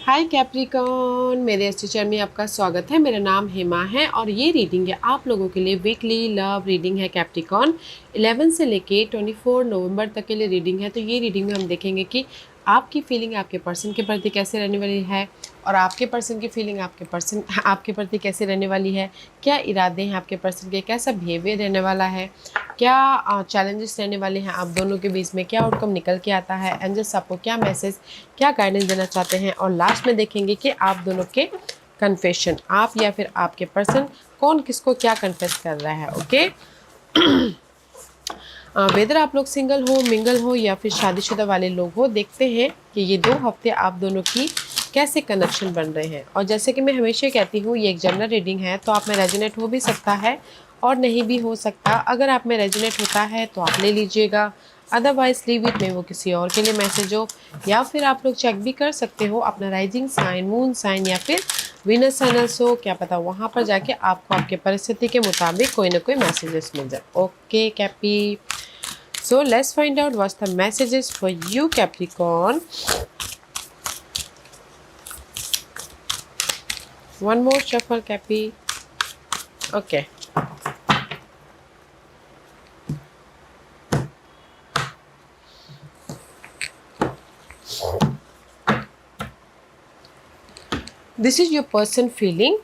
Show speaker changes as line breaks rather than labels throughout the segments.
हाय Capricorn, मेरे इस channel में आपका स्वागत है। मेरा नाम हेमा है और ये रीडिंग है आप लोगों के लिए वीकली लव रीडिंग है कैप्रिकॉन। 11 से लेके 24 नवंबर तक के लिए रीडिंग है। तो ये रीडिंग में हम देखेंगे कि आपकी फीलिंग आपके पर्सन के प्रति कैसे रहने वाली है और आपके पर्सन की फीलिंग आपके प्रति कैसे रहने वाली है। क्या इरादे हैं आपके पर्सन के, कैसा बिहेवियर रहने वाला है, क्या चैलेंजेस रहने वाले हैं आप दोनों के बीच में, क्या आउटकम निकल के आता है, एंजल्स आपको क्या मैसेज, क्या गाइडेंस देना चाहते हैं। और लास्ट में देखेंगे कि आप दोनों के कन्फेशन, आप या फिर आपके पर्सन कौन किसको क्या कन्फेस कर रहा है। ओके, वेदर आप लोग सिंगल हो, मिंगल हो या फिर शादीशुदा वाले लोग हो, देखते हैं कि ये 2 हफ्ते आप दोनों की कैसे कनेक्शन बन रहे हैं। और जैसे कि मैं हमेशा कहती हूँ, ये एक जनरल रीडिंग है, तो आप में रेजोनेट हो भी सकता है और नहीं भी हो सकता। अगर आप में रेजोनेट होता है तो आप ले लीजिएगा, अदरवाइज लीव इट, में वो किसी और के लिए मैसेज हो। या फिर आप लोग चेक भी कर सकते हो अपना राइजिंग साइन, मून साइन या फिर वीनस साइनस हो, क्या पता वहाँ पर जाके आपको आपके परिस्थिति के मुताबिक कोई ना कोई मैसेजेस मिल जाए। ओके कैपी, so let's find out what's the messages for you Capricorn. One more shuffle Cappy. Okay. This is your person feeling.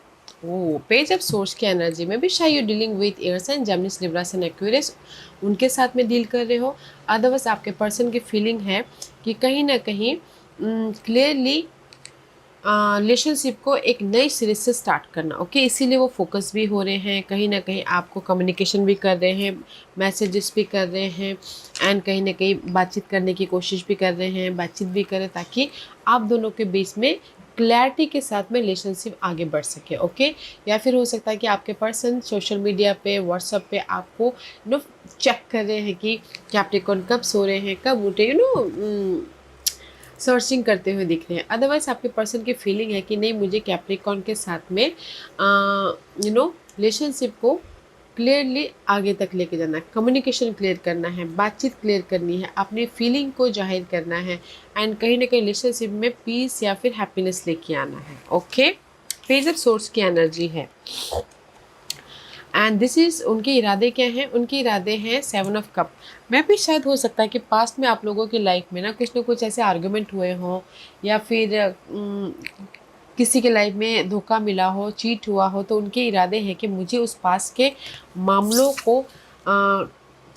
Page of source की एनर्जी में भी शायद you dealing with airs and Geminis, Libras and Aquarius, उनके साथ में deal कर रहे हो। अदरवाइज आपके पर्सन की फीलिंग है कि कहीं ना कहीं क्लियरली रिलेशनशिप को एक नई सिरे से स्टार्ट करना। ओके, इसीलिए वो फोकस भी हो रहे हैं, कहीं ना कहीं आपको कम्युनिकेशन भी कर रहे हैं, मैसेजेस भी कर रहे हैं एंड कहीं ना कहीं बातचीत करने की कोशिश भी कर रहे हैं, बातचीत भी करें ताकि आप दोनों के बीच में क्लैरिटी के साथ में रिलेशनशिप आगे बढ़ सके। ओके, या फिर हो सकता है कि आपके पर्सन सोशल मीडिया पे, व्हाट्सएप पे आपको चेक कर रहे हैं कि कैप्रिकॉर्न कब सो रहे हैं, कब उठे, सर्चिंग करते हुए दिख रहे हैं। अदरवाइज आपके पर्सन की फीलिंग है कि नहीं, मुझे कैप्रिकॉर्न के साथ में रिलेशनशिप को क्लियरली आगे तक लेके जाना है, कम्युनिकेशन क्लियर करना है, बातचीत क्लियर करनी है, अपनी फीलिंग को जाहिर करना है एंड कहीं ना कहीं रिलेशनशिप में पीस या फिर हैप्पीनेस लेके आना है। ओके, पेज ऑफ सोर्स की एनर्जी है एंड दिस इज़ उनके इरादे क्या हैं। उनके इरादे हैं 7 ऑफ कप। मैं भी शायद हो सकता है कि पास्ट में आप लोगों की लाइफ में ना कुछ ऐसे आर्गुमेंट हुए हों या फिर किसी के लाइफ में धोखा मिला हो, चीट हुआ हो, तो उनके इरादे हैं कि मुझे उस पास के मामलों को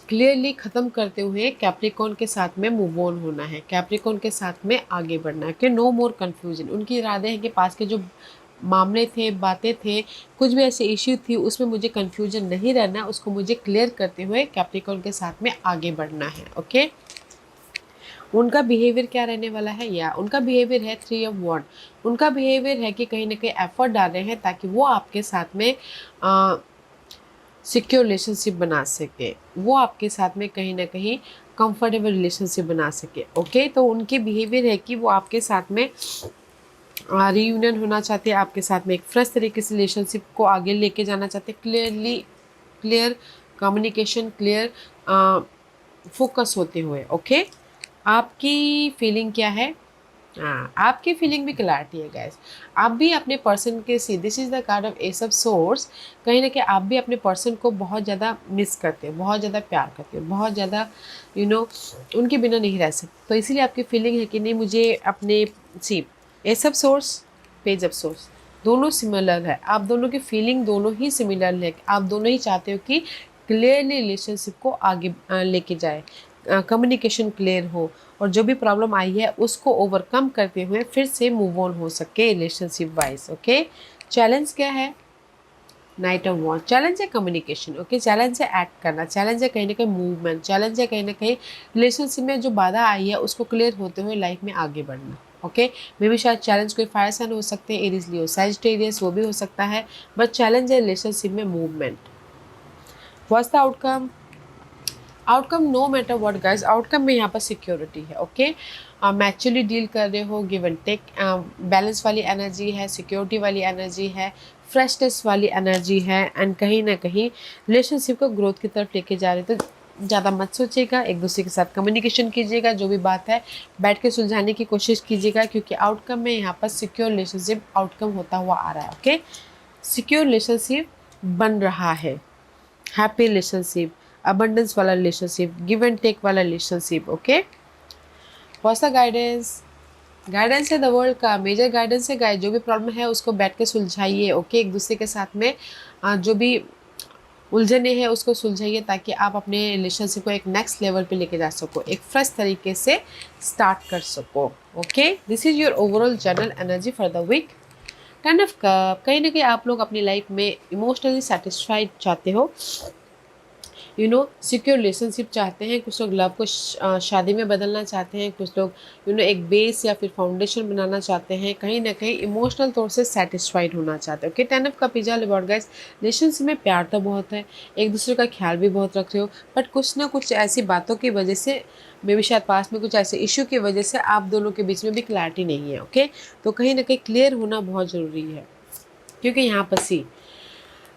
क्लियरली ख़त्म करते हुए कैप्रिकॉर्न के साथ में मूव ऑन होना है, कैप्रिकॉर्न के साथ में आगे बढ़ना है, कि नो मोर कन्फ्यूजन। उनके इरादे हैं कि पास के जो मामले थे, बातें थे, कुछ भी ऐसे इश्यू थी, उसमें मुझे कन्फ्यूजन नहीं रहना, उसको मुझे क्लियर करते हुए कैप्रिकॉर्न के साथ में आगे बढ़ना है। ओके, उनका बिहेवियर क्या रहने वाला है, या उनका बिहेवियर है 3 ऑफ वॉन्ड। उनका बिहेवियर है कि कहीं ना कहीं एफर्ट डाल रहे हैं ताकि वो आपके साथ में सिक्योर रिलेशनशिप बना सके, वो आपके साथ में कहीं ना कहीं कंफर्टेबल रिलेशनशिप बना सके। ओके, तो उनके बिहेवियर है कि वो आपके साथ में रीयूनियन होना चाहते हैं, आपके साथ में एक फ्रेश तरीके से रिलेशनशिप को आगे लेके जाना चाहते हैं, क्लियर कम्युनिकेशन, क्लियर फोकस होते हुए। ओके, आपकी फीलिंग क्या है? हाँ, आपकी फीलिंग भी क्लैरिटी है गाइस। आप भी अपने पर्सन के see, this is the card of ace of source, कहीं ना कहीं आप भी अपने पर्सन को बहुत ज़्यादा मिस करते हो, बहुत ज़्यादा प्यार करते हो, बहुत ज़्यादा उनके बिना नहीं रह सकते। तो इसीलिए आपकी फीलिंग है कि नहीं, मुझे अपने C S of source, page of source, दोनों सिमिलर है। आप दोनों की फीलिंग दोनों ही सिमिलर है। आप दोनों ही चाहते हो कि क्लियरली रिलेशनशिप को आगे लेके जाए, कम्युनिकेशन क्लियर हो और जो भी प्रॉब्लम आई है उसको ओवरकम करते हुए फिर से मूव ऑन हो सके रिलेशनशिप वाइज। ओके, चैलेंज क्या है? Knight of wands. चैलेंज है कम्युनिकेशन। ओके, चैलेंज है एक्ट करना, चैलेंज है कहीं ना कहीं मूवमेंट, चैलेंज है कहीं ना कहीं रिलेशनशिप में जो बाधा आई है उसको क्लियर होते हुए लाइफ में आगे बढ़ना। ओके, मे भी शायद चैलेंज कोई फायर साइन हो सकते हैं, एरीज लियो सैजिटेरियस, वो भी हो सकता है, बट चैलेंज है रिलेशनशिप में movement. What's the outcome? Outcome no matter what guys, outcome में यहाँ पर सिक्योरिटी है। ओके, मैच्योरली डील कर रहे हो, गिव एंड टेक, बैलेंस वाली एनर्जी है, सिक्योरिटी वाली एनर्जी है, फ्रेशनेस वाली एनर्जी है एंड कहीं ना कहीं रिलेशनशिप को ग्रोथ की तरफ लेके जा रहे। तो ज़्यादा मत सोचिएगा, एक दूसरे के साथ कम्युनिकेशन कीजिएगा, जो भी बात है बैठ के सुलझाने की कोशिश कीजिएगा, क्योंकि आउटकम में यहाँ पर सिक्योर रिलेशनशिप आउटकम होता हुआ आ रहा है। ओके, सिक्योर रिलेशनशिप बन रहा है, हैप्पी रिलेशनशिप, अबंडेंस वाला रिलेशनशिप, गिव एंड टेक वाला relationship. Okay, what's the guidance? Guidance है द वर्ल्ड का, मेजर गाइडेंस है गाइड। जो भी प्रॉब्लम है उसको बैठ के सुलझाइए। ओके, एक दूसरे के साथ में जो भी उलझने हैं उसको सुलझाइए, ताकि आप अपने रिलेशनशिप को एक नेक्स्ट लेवल पे लेके जा सको, एक फ्रेश तरीके से स्टार्ट कर सको। Okay, this is your overall general energy for the week. 10 of cup, कहीं ना कहीं आप लोग अपनी लाइफ में इमोशनली सेटिस्फाइड चाहते हो, सिक्योर रिलेशनशिप चाहते हैं। कुछ लोग लव को शादी में बदलना चाहते हैं, कुछ लोग एक बेस या फिर फाउंडेशन बनाना चाहते हैं, कहीं ना कहीं इमोशनल तौर से सेटिस्फाइड होना चाहते हैं। Okay, 10 of cup is all about guys, relationship में प्यार तो बहुत है, एक दूसरे का ख्याल भी बहुत रख रहे हो, बट कुछ ना कुछ ऐसी बातों की वजह से, मे भी शायद पास में कुछ ऐसे इशू की वजह से आप दोनों के बीच में भी क्लैरिटी नहीं है। ओके, तो कहीं ना कहीं क्लियर होना बहुत ज़रूरी है, क्योंकि यहाँ पर सी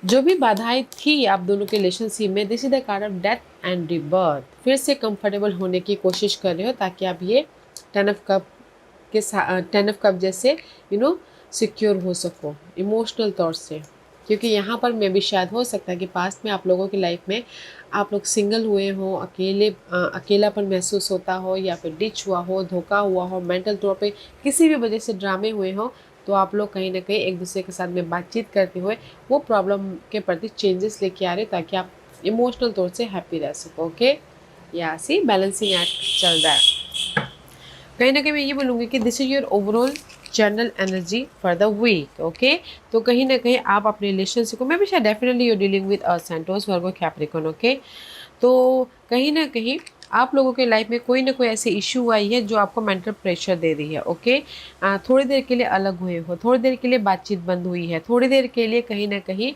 जो भी बाधाएं थी आप दोनों के रिलेशनशिप में, this is the card of death and rebirth. फिर से कंफर्टेबल होने की कोशिश कर रहे हो, ताकि आप ये 10 ऑफ कप के साथ 10 ऑफ कप जैसे सिक्योर हो सको इमोशनल तौर से, क्योंकि यहाँ पर मैं भी शायद हो सकता है कि पास्ट में आप लोगों की लाइफ में आप लोग सिंगल हुए हो, अकेलापन महसूस होता हो, या फिर डिच हुआ हो, धोखा हुआ हो, मेंटल तौर पे किसी भी वजह से ड्रामे हुए हो, तो आप लोग कहीं ना कहीं एक दूसरे के साथ में बातचीत करते हुए वो प्रॉब्लम के प्रति चेंजेस लेके आ रहे हो, ताकि आप इमोशनल तौर से हैप्पी रह सको। ओके, या सी बैलेंसिंग एक्ट चल रहा है। कहीं ना कहीं मैं ये बोलूँगी कि this is your overall general energy for the week. Okay, तो कहीं ना कहीं आप अपने रिलेशनशिप को, मैं भी शायद definitely you dealing with earth सेंटोस वर्गो कैप्रिकॉर्न। ओके, तो कहीं ना कहीं आप लोगों के लाइफ में कोई ना कोई ऐसी इशू आई है जो आपको मेंटल प्रेशर दे रही है। ओके, थोड़ी देर के लिए अलग हुए हो, थोड़ी देर के लिए बातचीत बंद हुई है, थोड़ी देर के लिए कहीं ना कहीं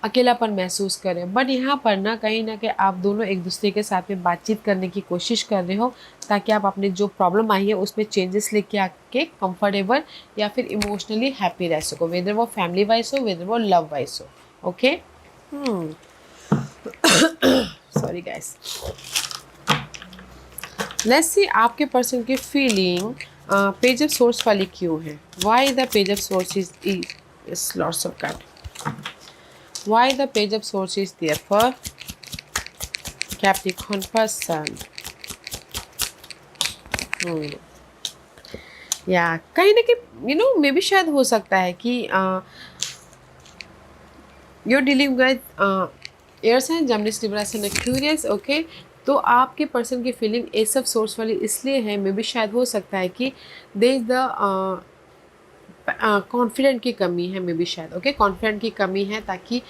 अकेलापन महसूस करें, बट यहाँ पर ना कहीं आप दोनों एक दूसरे के साथ में बातचीत करने की कोशिश कर रहे हो, ताकि आप अपने जो प्रॉब्लम आई है उसमें चेंजेस लेके आके कंफर्टेबल या फिर इमोशनली हैप्पी रह सको, वेदर वो फैमिली वाइज हो, वेदर वो लव वाइज हो। Okay, sorry guys, let's see आपके पर्सन की फीलिंग पेज ऑफ सोर्स वाली क्यों है। Why the page of source is lots of card, why the page of swords is there for Capricorn person। या कहीं ना कहीं मे भी शायद हो सकता है कि you're dealing with air sign, Gemini, Libra sign, Aquarius. Okay, तो आपके पर्सन की फीलिंग एस ऑफ सोर्स वाली इसलिए है, मे भी शायद हो सकता है कि दे इज द कॉन्फिडेंट की कमी है, मे बी शायद। ओके, कॉन्फिडेंट की कमी है, ताकि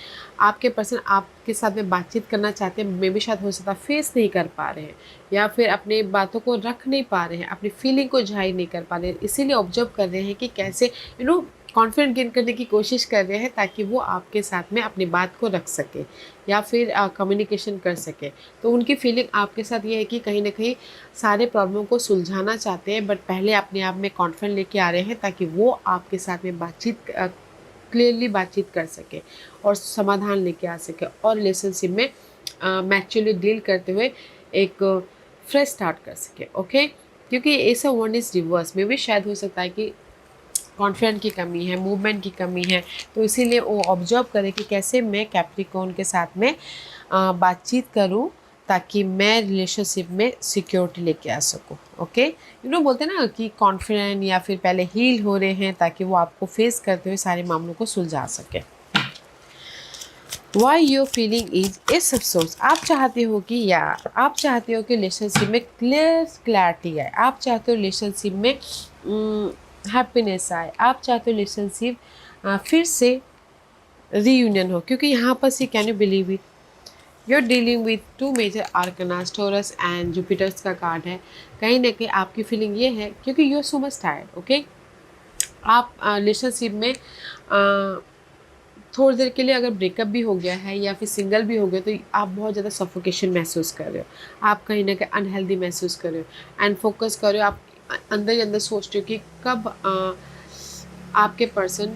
आपके पर्सन आपके साथ में बातचीत करना चाहते हैं, मे बी शायद हो सकता है फेस नहीं कर पा रहे हैं, या फिर अपने बातों को रख नहीं पा रहे हैं, अपनी फीलिंग को जाहिर नहीं कर पा रहे हैं, इसीलिए ऑब्जर्व कर रहे हैं कि कैसे कॉन्फिडेंट गेन करने की कोशिश कर रहे हैं, ताकि वो आपके साथ में अपनी बात को रख सके या फिर कम्युनिकेशन कर सके। तो उनकी फीलिंग आपके साथ ये है कि कहीं ना कहीं सारे प्रॉब्लमों को सुलझाना चाहते हैं, बट पहले अपने आप में कॉन्फिडेंट लेके आ रहे हैं, ताकि वो आपके साथ में क्लियरली बातचीत कर सके और समाधान लेके आ सके, और रिलेशनशिप में मैच्योरली डील करते हुए एक फ्रेश स्टार्ट कर सके। ओके, क्योंकि ऐसा वन इज रिवर्स में भी शायद हो सकता है कि कॉन्फिडेंट की कमी है, मूवमेंट की कमी है, तो इसीलिए वो ऑब्जर्व करें कि कैसे मैं कैप्रिकॉर्न के साथ में बातचीत करूं, ताकि मैं रिलेशनशिप में सिक्योरिटी लेके आ सकूं। ओके, बोलते हैं ना कि कॉन्फिडेंट या फिर पहले हील हो रहे हैं, ताकि वो आपको फेस करते हुए सारे मामलों को सुलझा सके। वाई योर फीलिंग इज इस अफसोस, आप चाहते हो कि रिलेशनशिप में क्लैरिटी आए, आप चाहते हो रिलेशनशिप में हैप्पीनेस आए, आप चाहते हो रिलेशनशिप फिर से रीयूनियन हो, क्योंकि यहाँ पर see can you believe it, you are dealing with two major arcanas, Taurus and Jupiters का कार्ड है। कहीं ना कहीं आपकी फीलिंग ये है, क्योंकि you are so much tired. Okay, आप रिलेशनशिप में थोड़ी देर के लिए अगर ब्रेकअप भी हो गया है या फिर सिंगल भी हो गया, तो आप बहुत ज़्यादा सफोकेशन महसूस कर रहे हो, आप कहीं ना कहीं अनहेल्दी महसूस कर रहे हो, एंड फोकस कर रहे हो, आप अंदर ही अंदर सोच रहे हो कि कब आपके person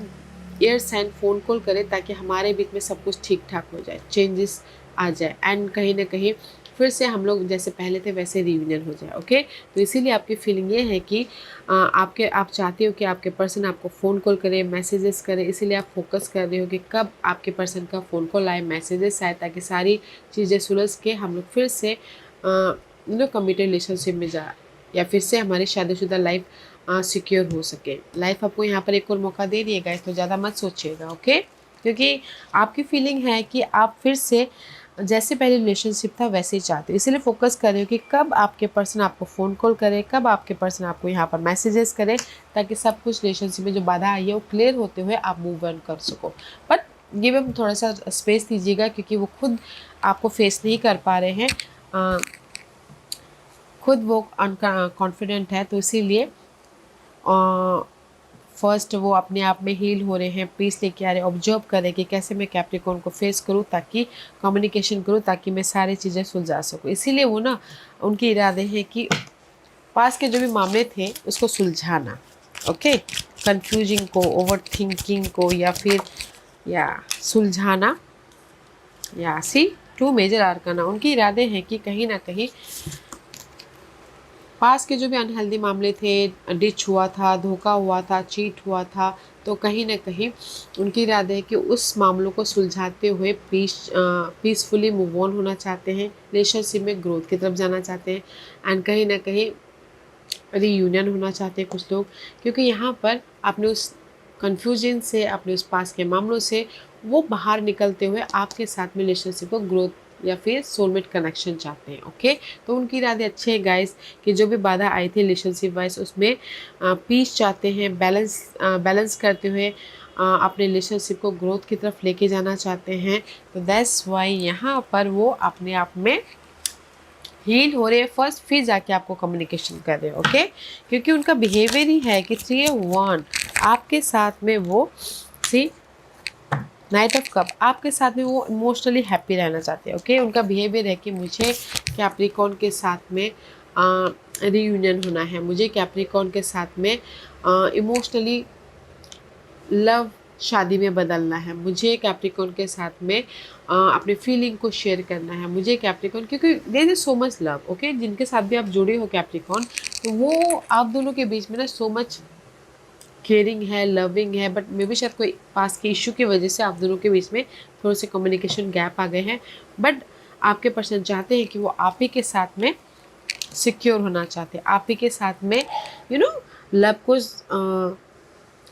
air sign phone call करे, ताकि हमारे बीच में सब कुछ ठीक ठाक हो जाए, चेंजेस आ जाए एंड कहीं ना कहीं फिर से हम लोग जैसे पहले थे वैसे रियूनियन हो जाए। ओके, तो इसीलिए आपकी फीलिंग ये है कि आप चाहते हो कि आपके पर्सन आपको फ़ोन कॉल करे, मैसेजेस करे, इसीलिए आप फोकस कर रहे हो कि कब आपके पर्सन का फ़ोन कॉल आए, मैसेजेस आए, ताकि सारी चीज़ें सुलझ के हम लोग फिर से कमिटेड रिलेशनशिप में जा, या फिर से हमारी शादीशुदा लाइफ सिक्योर हो सके। लाइफ आपको यहाँ पर एक और मौका दे रही है गाइस, तो ज़्यादा मत सोचिएगा। ओके, क्योंकि आपकी फीलिंग है कि आप फिर से जैसे पहले रिलेशनशिप था वैसे ही चाहते हो, इसीलिए फोकस कर रहे हो कि कब आपके पर्सन आपको फ़ोन कॉल करे, कब आपके पर्सन आपको यहाँ पर मैसेजेस करे, ताकि सब कुछ रिलेशनशिप में जो बाधा आई है वो क्लियर होते हुए आप मूव ऑन कर सको। बट ये भी थोड़ा सा स्पेस दीजिएगा, क्योंकि वो खुद आपको फेस नहीं कर पा रहे हैं, खुद वो कॉन्फिडेंट है, तो इसीलिए फर्स्ट वो अपने आप में हील हो रहे हैं, पीस लेके आ रहे हैं, ऑब्जर्व करें कि कैसे मैं कैप्रिकॉर्न को फेस करूं, ताकि कम्युनिकेशन करूं, ताकि मैं सारी चीज़ें सुलझा सकूं। इसीलिए वो ना, उनके इरादे हैं कि पास के जो भी मामले थे उसको सुलझाना। ओके, कंफ्यूजिंग को, ओवर थिंकिंग को, या फिर सुलझाना, या सी टू मेजर आर्काना। उनके इरादे हैं कि कहीं ना कहीं पास के जो भी अनहेल्दी मामले थे, डिच हुआ था, धोखा हुआ था, चीट हुआ था, तो कहीं ना कहीं उनकी इरादे है कि उस मामलों को सुलझाते हुए पीसफुली मूव ऑन होना चाहते हैं, रिलेशनशिप में ग्रोथ की तरफ जाना चाहते हैं, एंड कहीं ना कहीं रीयूनियन होना चाहते हैं कुछ लोग, क्योंकि यहाँ पर आपने उस कन्फ्यूजन से, अपने उस पास के मामलों से वो बाहर निकलते हुए आपके साथ में रिलेशनशिप को ग्रोथ या फिर सोलमेट कनेक्शन चाहते हैं। ओके, तो उनके इरादे अच्छे हैं गाइस, कि जो भी बाधा आई थी रिलेशनशिप वाइज उसमें पीस चाहते हैं, बैलेंस करते हुए अपने रिलेशनशिप को ग्रोथ की तरफ लेके जाना चाहते हैं। तो दैट्स वाई यहाँ पर वो अपने आप में हील हो रहे हैं फर्स्ट, फिर जाके आपको कम्युनिकेशन कर रहे हैं। ओके, क्योंकि उनका बिहेवियर ही है कि 3-1 आपके साथ में वो सी नाइट ऑफ कप आपके साथ में वो इमोशनली हैप्पी रहना चाहते हैं। ओके, उनका बिहेवियर है कि मुझे कैप्रिकॉर्न के साथ में रीयूनियन होना है, मुझे कैप्रिकॉर्न के साथ में इमोशनली लव शादी में बदलना है, मुझे कैप्रिकॉर्न के साथ में अपने फीलिंग को शेयर करना है, मुझे कैप्रिकॉर्न, क्योंकि there is so much love. Okay, जिनके साथ भी आप जुड़े हो कैप्रिकॉर्न, तो वो आप दोनों के बीच में ना सो मच केयरिंग है, लविंग है, बट मे बी शायद कोई पास के इशू की वजह से आप दोनों के बीच में थोड़े से कम्युनिकेशन गैप आ गए हैं। बट आपके पर्सन चाहते हैं कि वो आप ही के साथ में सिक्योर होना चाहते हैं, आप ही के साथ में लव को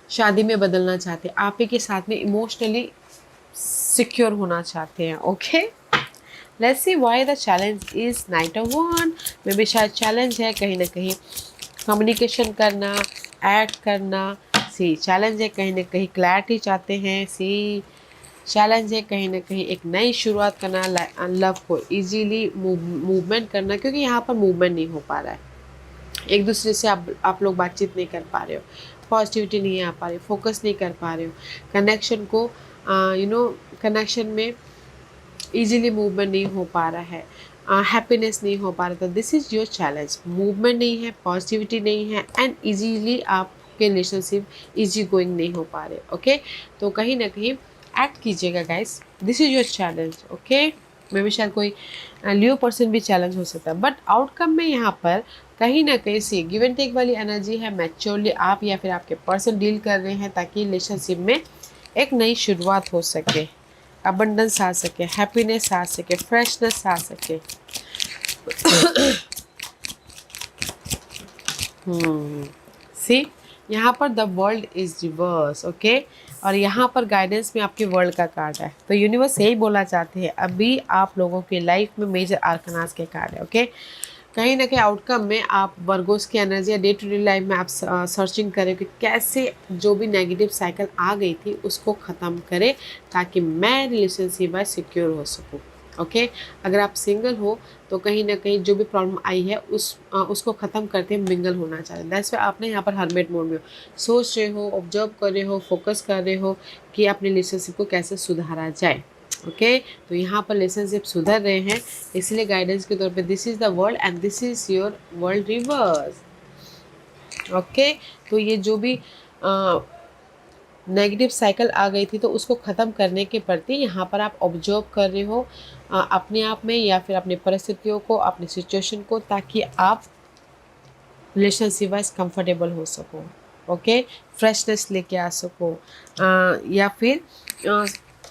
शादी में बदलना चाहते हैं, आप ही के साथ में इमोशनली सिक्योर होना चाहते हैं। Okay, let's C why the challenge is night of one. May be शायद चैलेंज है कहीं ना कहीं कम्युनिकेशन करना, एक्ट करना। सी चैलेंज है कहीं ना कहीं क्लैरिटी चाहते हैं। सी चैलेंज है कहीं ना कहीं एक नई शुरुआत करना, लव को इजीली मूवमेंट करना, क्योंकि यहाँ पर मूवमेंट नहीं हो पा रहा है, एक दूसरे से आप लोग बातचीत नहीं कर पा रहे हो, पॉजिटिविटी नहीं आ पा रही, फोकस नहीं कर पा रहे हो, कनेक्शन को कनेक्शन में इजीली मूवमेंट नहीं हो पा रहा है, हैप्पीनेस नहीं हो पा रहा। तो this is your challenge, movement नहीं है, पॉजिटिविटी नहीं है, एंड इजीली आपके रिलेशनशिप इजी गोइंग नहीं हो पा रहे। ओके, तो कहीं ना कहीं एक्ट कीजिएगा guys, this is your challenge. Okay, मे भी शायद कोई लियो पर्सन भी चैलेंज हो सकता है, बट आउटकम में यहाँ पर कहीं ना कहीं से गिव एंड टेक वाली एनर्जी है, मैच्योरली आप या फिर आपके पर्सन डील कर रहे हैं, ताकि रिलेशनशिप में एक नई शुरुआत हो सके, अबंडेंस आ सके, हैप्पीनेस आ सके, फ्रेशनेस आ सके। सी यहाँ पर the world is reverse. Okay, और यहाँ पर गाइडेंस में आपके वर्ल्ड का कार्ड है, तो यूनिवर्स यही बोला चाहते हैं अभी आप लोगों की लाइफ में मेजर आर्कनास के कार्ड है। ओके, कहीं ना कहीं आउटकम में आप वर्गोस की एनर्जी या डे टू डे लाइफ में आप सर्चिंग करें कि कैसे जो भी नेगेटिव साइकिल आ गई थी उसको ख़त्म करें, ताकि मैं रिलेशनशिप में सिक्योर हो सकूं। ओके, अगर आप सिंगल हो तो कहीं ना कहीं जो भी प्रॉब्लम आई है उसको ख़त्म करते हैं, मिंगल होना चाहते हैं। दैट्स वाई आपने यहाँ पर हरमेट मोड में हो, सोच रहे हो, ऑब्जर्व कर रहे हो, फोकस कर रहे हो कि अपने रिलेशनशिप को कैसे सुधारा जाए। ओके, तो यहाँ पर रिलेशनशिप सुधर रहे हैं, इसलिए गाइडेंस के तौर पे this is the world and this is your world reverse. Okay, तो ये जो भी नेगेटिव साइकिल आ गई थी तो उसको ख़त्म करने के प्रति यहाँ पर आप ऑब्जर्व कर रहे हो अपने आप में या फिर अपनी परिस्थितियों को, अपनी सिचुएशन को, ताकि आप रिलेशनशिप वाइज कंफर्टेबल हो सको। ओके, फ्रेशनेस लेके आ सको या फिर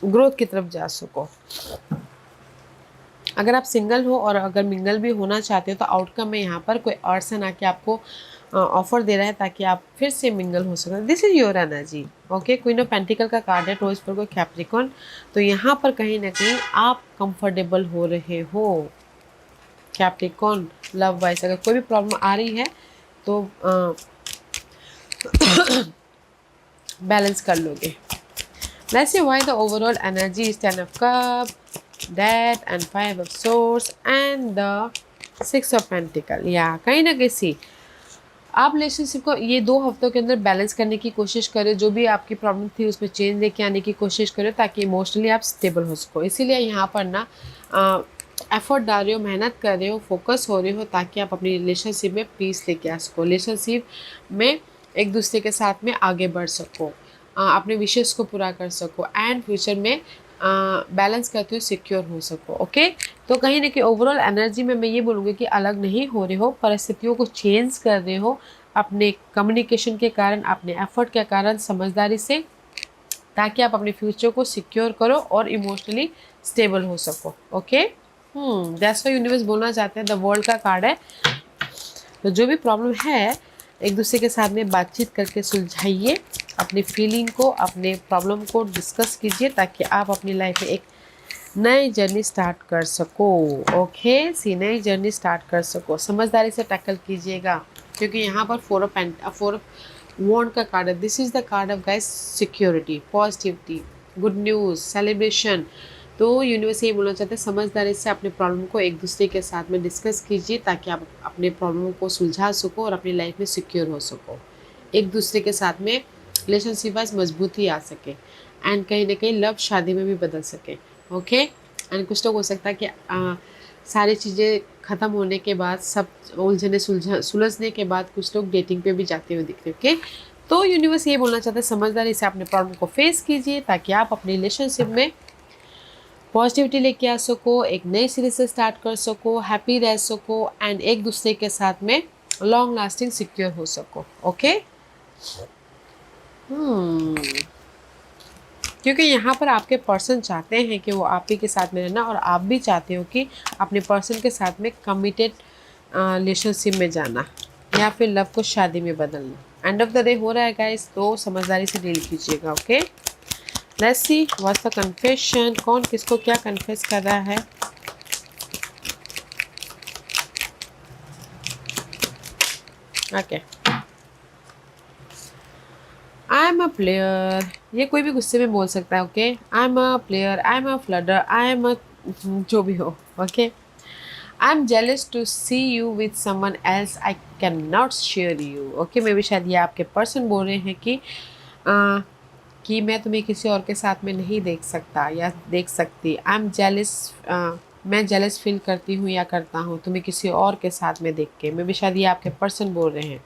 ग्रोथ की तरफ जा सको। अगर आप सिंगल हो और अगर मिंगल भी होना चाहते हो तो आउटकम में यहाँ पर कोई पर्सन आके आपको ऑफर दे रहा है ताकि आप फिर से मिंगल हो सकें। This is your energy. Okay, queen of pentacle का कार्ड है, टॉयज पर कोई कैप्रिकॉन। तो यहाँ पर कहीं ना कहीं आप कंफर्टेबल हो रहे हो कैप्रिकॉन लव वाइज। अगर कोई भी प्रॉब्लम आ रही है तो बैलेंस कर लोगे। Let's see why the overall energy is 10 of cup, that and 5 of source and the 6 of pentacle. या कहीं ना कहीं आप रिलेशनशिप को ये 2 हफ्तों के अंदर बैलेंस करने की कोशिश करें। जो भी आपकी प्रॉब्लम थी उसमें चेंज लेके आने की कोशिश करें ताकि इमोशनली आप स्टेबल हो सको। इसीलिए यहाँ पर ना एफर्ट डाल रहे हो, मेहनत कर रहे हो, फोकस हो रहे हो ताकि आप अपनी रिलेशनशिप में पीस लेके आ सको, रिलेशनशिप में एक दूसरे के साथ में आगे बढ़ सको, अपने विशेष को पूरा कर सको एंड फ्यूचर में बैलेंस करते हुए सिक्योर हो सको। ओके, तो कहीं ना कहीं ओवरऑल एनर्जी में मैं ये बोलूँगी कि अलग नहीं हो रहे हो, परिस्थितियों को चेंज कर रहे हो अपने कम्युनिकेशन के कारण, अपने एफर्ट के कारण, समझदारी से, ताकि आप अपने फ्यूचर को सिक्योर करो और इमोशनली स्टेबल हो सको। ओके, दैट्स व्हाई यूनिवर्स बोलना चाहते हैं, द वर्ल्ड का कार्ड है। तो जो भी प्रॉब्लम है एक दूसरे के साथ में बातचीत करके सुलझाइए, अपनी फीलिंग को, अपने प्रॉब्लम को डिस्कस कीजिए ताकि आप अपनी लाइफ में एक नई जर्नी स्टार्ट कर सको। ओके, नई जर्नी स्टार्ट कर सको। समझदारी से टैकल कीजिएगा क्योंकि यहाँ पर 4 ऑफ वॉन्ड का कार्ड है। This is the card of guys security, positivity, good news, celebration. तो यूनिवर्स ये बोलना चाहते हैं समझदारी से अपने प्रॉब्लम को एक दूसरे के साथ में डिस्कस कीजिए ताकि आप अपने प्रॉब्लम को सुलझा सको और अपनी लाइफ में सिक्योर हो सको, एक दूसरे के साथ में रिलेशनशिप वाइज मजबूती आ सके एंड कहीं ना कहीं लव शादी में भी बदल सके। ओके, एंड कुछ तो हो सकता है कि सारी चीज़ें ख़त्म होने के बाद, सब उलझने सुलझने के बाद कुछ लोग डेटिंग पे भी जाते हुए दिख रहे। ओके, तो यूनिवर्स ये बोलना चाहते हैं समझदारी से अपने प्रॉब्लम को फेस कीजिए ताकि आप अपनी रिलेशनशिप में पॉजिटिविटी लेके आ सको, एक नई सीरीज से स्टार्ट कर सको, हैप्पी रह सको एंड एक दूसरे के साथ में लॉन्ग लास्टिंग सिक्योर हो सको। ओके, क्योंकि यहाँ पर आपके पर्सन चाहते हैं कि वो आप ही के साथ में रहना और आप भी चाहते हो कि अपने पर्सन के साथ में कमिटेड रिलेशनशिप में जाना या फिर लव को शादी में बदलना। एंड ऑफ द डे हो रहा है गाइस, तो समझदारी से डील कीजिएगा। Okay, let's see what's the confession. कौन किसको क्या कन्फेस कर रहा है। Okay, I am a player. ये कोई भी गुस्से में बोल सकता है। Okay, I am a player, I am a flirter, I am a जो भी हो। Okay, I am jealous to see you with someone else, I can not share you. Okay, मे भी शायद ये आपके पर्सन बोल रहे हैं कि मैं तुम्हें किसी और के साथ में नहीं देख सकता या देख सकती। आई एम जेलस, मैं जेलस फील करती हूँ या करता हूँ तुम्हें किसी और के साथ में देख के। मे भी शायद ये आपके पर्सन बोल रहे हैं।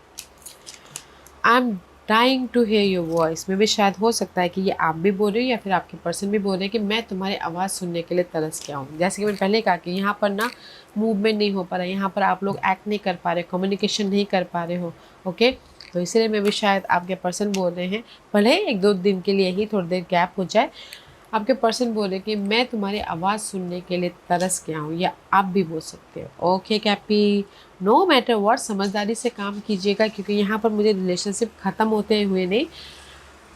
I am trying to hear your voice. में भी शायद हो सकता है कि ये आप भी बोल रहे हो या फिर आपके पर्सन भी बोल रहे हैं कि मैं तुम्हारी आवाज़ सुनने के लिए तरस गया हूँ। जैसे कि मैंने पहले कहा कि यहाँ पर ना मूवमेंट नहीं हो पा रहा है, यहाँ पर आप लोग एक्ट नहीं कर पा रहे, कम्युनिकेशन नहीं कर पा रहे हो। ओके, तो इसीलिए मैं भी शायद आपके पर्सन बोल रहे हैं, भले 1-2 दिन के लिए ही थोड़ी देर गैप हो जाए, आपके पर्सन बोले कि मैं तुम्हारी आवाज़ सुनने के लिए तरस गया हूँ, या आप भी बोल सकते हो। ओके कैपी, नो मैटर व्हाट, समझदारी से काम कीजिएगा क्योंकि यहाँ पर मुझे रिलेशनशिप ख़त्म होते हुए नहीं,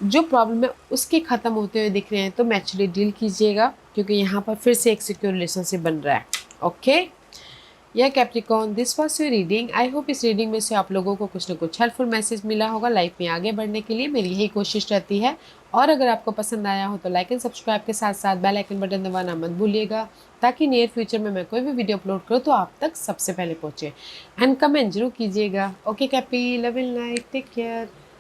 जो प्रॉब्लम है उसके ख़त्म होते हुए दिख रहे हैं, तो मैचुअली डील कीजिएगा क्योंकि यहाँ पर फिर से एक सिक्योर रिलेशनशिप बन रहा है। ओके, या Capricorn, this was your reading. I hope इस रीडिंग में से आप लोगों को कुछ ना कुछ हेल्पफुल मैसेज मिला होगा। लाइफ में आगे बढ़ने के लिए मेरी यही कोशिश रहती है। और अगर आपको पसंद आया हो तो लाइक एंड सब्सक्राइब के साथ साथ बेल आइकन बटन दबाना मत भूलिएगा ताकि नियर फ्यूचर में मैं कोई भी वीडियो अपलोड करूँ तो आप तक सबसे पहले पहुँचे। एंड कमेंट जरूर कीजिएगा। ओके कैपी, love in life, take care.